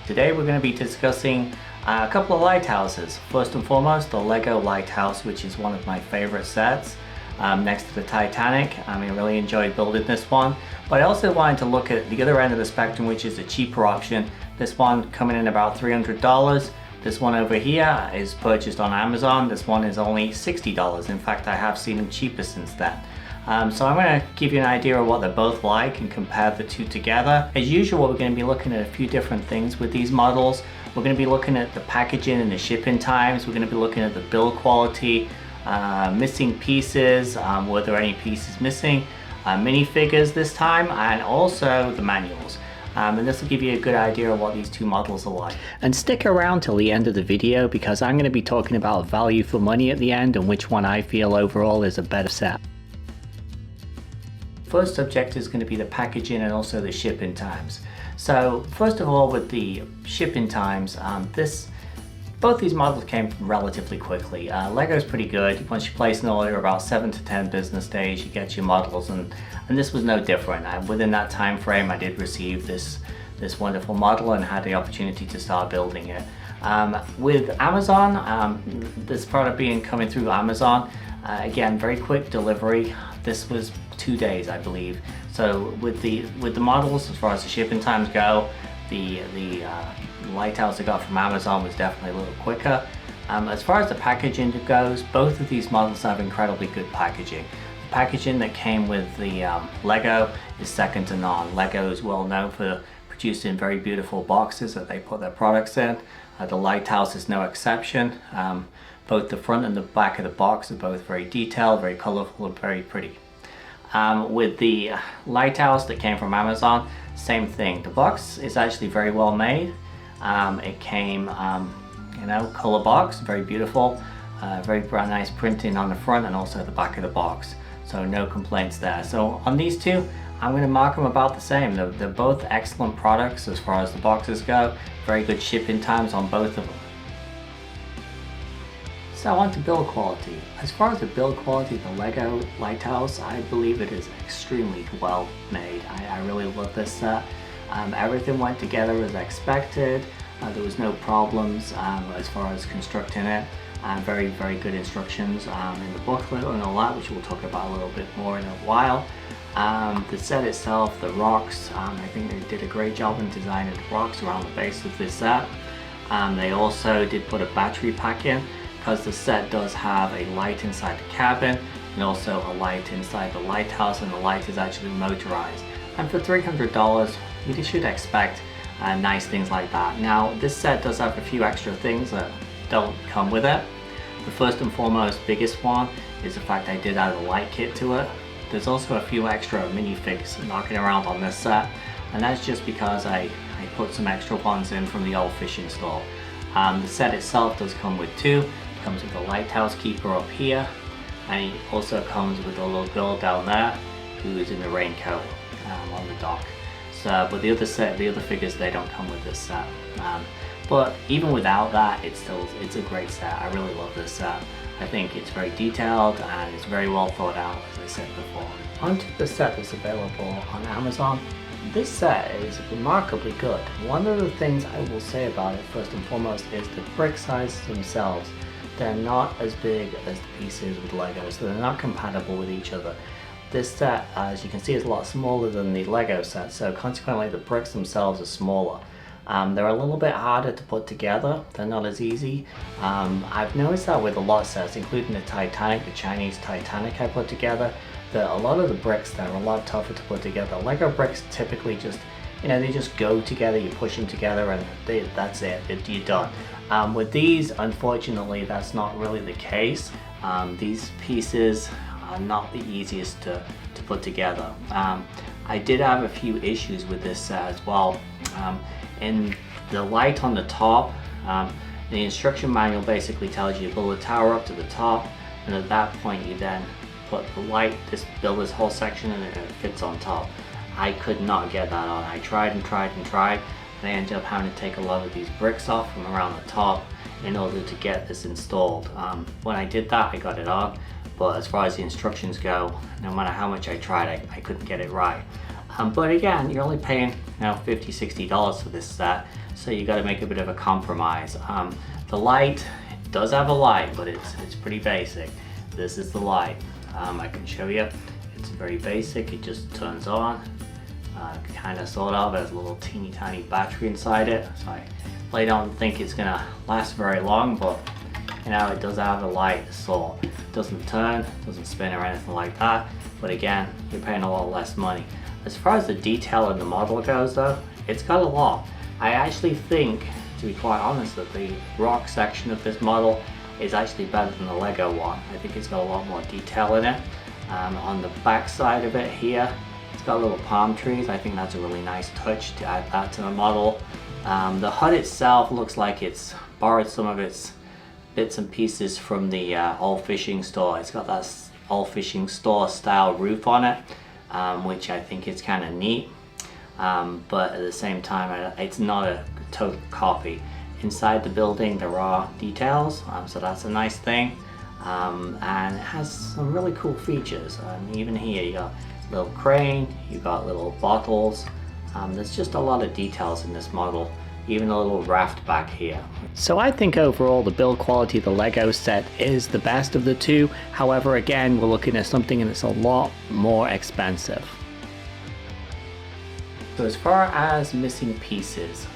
Today we're going to be discussing a couple of lighthouses. First and foremost, the Lego Lighthouse, which is one of my favorite sets, next to the Titanic. I really enjoyed building this one, but I also wanted to look at the other end of the spectrum, which is a cheaper option. This one coming in about $300. This one over here is purchased on Amazon. This one is only $60. In fact, I have seen them cheaper since then. So I'm going to give you an idea of what they're both like and compare the two together. As usual, we're going to be looking at a few different things with these models. We're going to be looking at the packaging and the shipping times. We're going to be looking at the build quality, missing pieces, were there any pieces missing, minifigures this time, and also the manuals. And this will give you a good idea of what these two models are like. And stick around till the end of the video because I'm going to be talking about value for money at the end and which one I feel overall is a better set. First subject is going to be the packaging and also the shipping times. So first of all, with the shipping times, both these models came relatively quickly. Lego's pretty good. Once you place an order, about 7 to 10 business days, you get your models, and this was no different. Within that time frame, I did receive this wonderful model and had the opportunity to start building it. With Amazon, this product coming through Amazon, again, very quick delivery. This was 2 days, I believe. So with the models, as far as the shipping times go, the Lighthouse I got from Amazon was definitely a little quicker. As far as the packaging goes, both of these models have incredibly good packaging. The packaging that came with the Lego is second to none. Lego is well known for producing very beautiful boxes that they put their products in. The Lighthouse is no exception. Both the front and the back of the box are both very detailed, very colorful, and very pretty. With the Lighthouse that came from Amazon, same thing. The box is actually very well made. It came, color box, very beautiful, very nice printing on the front and also the back of the box. So no complaints there. So on these two, I'm going to mark them about the same. They're both excellent products as far as the boxes go. Very good shipping times on both of them. So on to build quality. As far as the build quality of the Lego Lighthouse, I believe it is extremely well made. I really love this set. Everything went together as expected. There was no problems as far as constructing it. Very, very good instructions in the booklet and all that, which we'll talk about a little bit more in a while. The set itself, the rocks, I think they did a great job in designing the rocks around the base of this set. They also did put a battery pack in, because the set does have a light inside the cabin and also a light inside the lighthouse, and the light is actually motorized. And for $300, you should expect nice things like that. Now, this set does have a few extra things that don't come with it. The first and foremost biggest one is the fact I did add a light kit to it. There's also a few extra minifigs knocking around on this set, and that's just because I put some extra ones in from the old fishing store. The set itself does come with two. It comes with a lighthouse keeper up here, and it also comes with a little girl down there who is in the raincoat on the dock. So, but the other figures, they don't come with this set. But even without that, it's a great set. I really love this set. I think it's very detailed and it's very well thought out, as I said before. Onto the set that's available on Amazon. This set is remarkably good. One of the things I will say about it first and foremost is the brick sizes themselves. They're not as big as the pieces with Lego, so they're not compatible with each other. This set, as you can see, is a lot smaller than the Lego set, so consequently the bricks themselves are smaller. They're a little bit harder to put together. They're not as easy. I've noticed that with a lot of sets, including the Titanic, the Chinese Titanic I put together, that a lot of the bricks there are a lot tougher to put together. Lego bricks typically just, they just go together, you push them together and that's it, you're done. With these, unfortunately, that's not really the case. These pieces are not the easiest to put together. I did have a few issues with this set as well. In the light on the top, the instruction manual basically tells you to build a tower up to the top, and at that point you then put the light, build this whole section and it fits on top. I could not get that on. I tried and tried and tried, and I ended up having to take a lot of these bricks off from around the top in order to get this installed. When I did that, I got it on, but as far as the instructions go, no matter how much I tried, I couldn't get it right. But again, you're only paying $50–$60 for this set, so you got to make a bit of a compromise. The light, it does have a light, but it's pretty basic. This is the light. I can show you. It's very basic. It just turns on. Kind of sort of has a little teeny tiny battery inside it, so I really don't think it's gonna last very long, but it does have a light, so it doesn't turn, doesn't spin or anything like that. But again, you're paying a lot less money. As far as the detail in the model goes though, it's got a lot. I actually think, to be quite honest, that the rock section of this model is actually better than the Lego one. I think it's got a lot more detail in it. On the back side of it here, it's got little palm trees. I think that's a really nice touch to add that to the model. The HUD itself looks like it's borrowed some of its bits and pieces from the old fishing store. It's got that old fishing store style roof on it, which I think is kind of neat. But at the same time, it's not a total copy. Inside the building there are details, so that's a nice thing. And it has some really cool features. Even here you got a little crane, you got little bottles. There's just a lot of details in this model, even a little raft back here. So I think overall the build quality of the Lego set is the best of the two. However, again, we're looking at something that's a lot more expensive. So as far as missing pieces,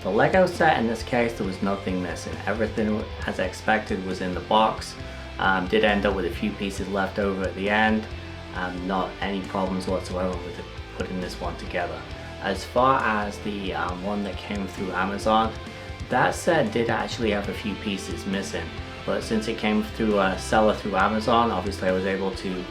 the Lego set in this case, there was nothing missing. Everything as expected was in the box. Did end up with a few pieces left over at the end. Not any problems whatsoever with putting this one together. As far as the one that came through Amazon, that set did actually have a few pieces missing, but since it came through a seller through Amazon, obviously I was able to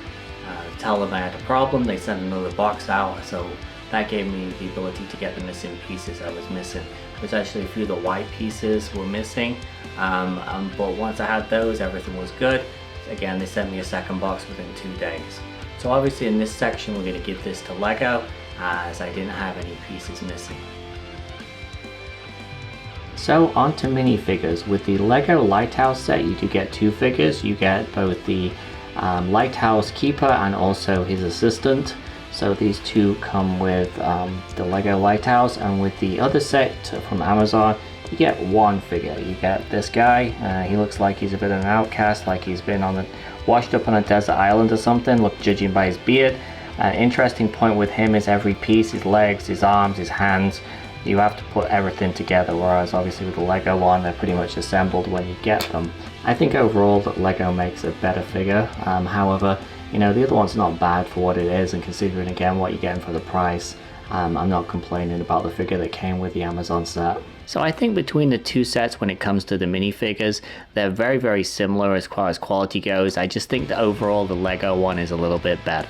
tell them I had a problem. They sent another box out, so that gave me the ability to get the missing pieces I was missing. There's actually a few of the white pieces were missing, but once I had those, everything was good. Again, they sent me a second box within 2 days. So obviously in this section we're going to give this to Lego, as I didn't have any pieces missing. So on to minifigures. With the Lego Lighthouse set, you do get two figures. You get both the Lighthouse Keeper and also his assistant. So these two come with the Lego Lighthouse, and with the other set from Amazon, you get one figure. You get this guy. He looks like he's a bit of an outcast, like he's been washed up on a desert island or something, judging by his beard. An interesting point with him is every piece, his legs, his arms, his hands, you have to put everything together, whereas obviously with the Lego one, they're pretty much assembled when you get them. I think overall that Lego makes a better figure. However, the other one's not bad for what it is, and considering again what you're getting for the price, I'm not complaining about the figure that came with the Amazon set. So I think between the two sets, when it comes to the minifigures, they're very, very similar as far as quality goes. I just think that overall the Lego one is a little bit better.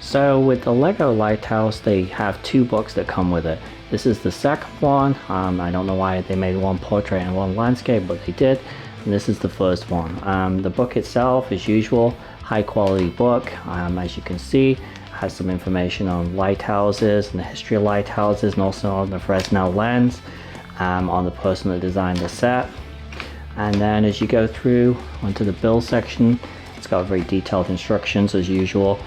So with the Lego Lighthouse, they have two books that come with it. This is the second one. I don't know why they made one portrait and one landscape, but they did. And this is the first one. The book itself, as usual, high quality book. As you can see, has some information on lighthouses and the history of lighthouses, and also on the Fresnel lens, on the person that designed the set. And then as you go through onto the build section, it's got very detailed instructions as usual.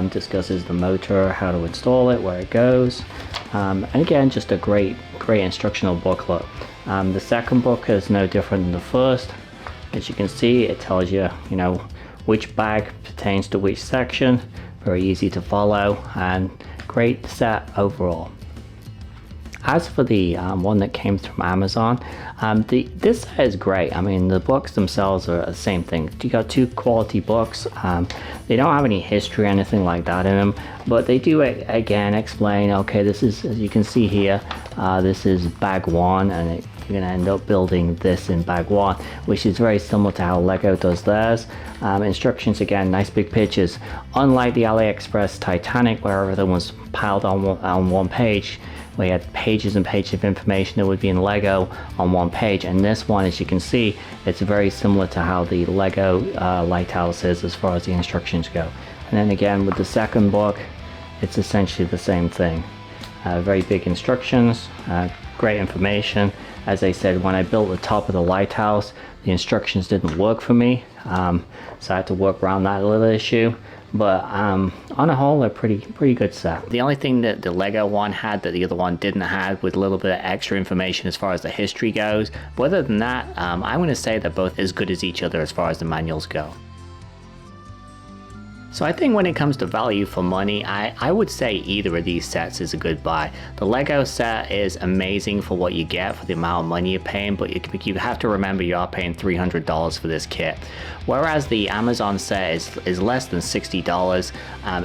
Discusses the motor, how to install it, where it goes, and again, just a great instructional booklet. The second book is no different than the first. As you can see, it tells you, which bag pertains to which section. Very easy to follow, and great set overall. As for the one that came from Amazon, this set is great. I mean, the books themselves are the same thing. You got two quality books. They don't have any history or anything like that in them, but they do again explain, okay, this is, as you can see here, this is bag one, and you're going to end up building this in bag one, which is very similar to how Lego does theirs. Instructions again, nice big pictures. Unlike the AliExpress Titanic, where everything was piled on one page, we had pages and pages of information that would be in Lego on one page, and this one, as you can see, it's very similar to how the Lego Lighthouse is as far as the instructions go. And then again with the second book, it's essentially the same thing. Very big instructions, great information. As I said, when I built the top of the lighthouse, the instructions didn't work for me, so I had to work around that little issue. but on a whole, a pretty good set. The only thing that the Lego one had that the other one didn't have, with a little bit of extra information as far as the history goes. But other than that, I'm going to say they're both as good as each other as far as the manuals go. So I think when it comes to value for money, I would say either of these sets is a good buy. The Lego set is amazing for what you get for the amount of money you're paying, but you have to remember you are paying $300 for this kit. Whereas the Amazon set is less than $60.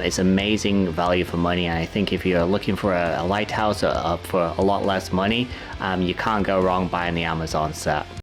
It's amazing value for money, and I think if you're looking for a lighthouse for a lot less money, you can't go wrong buying the Amazon set.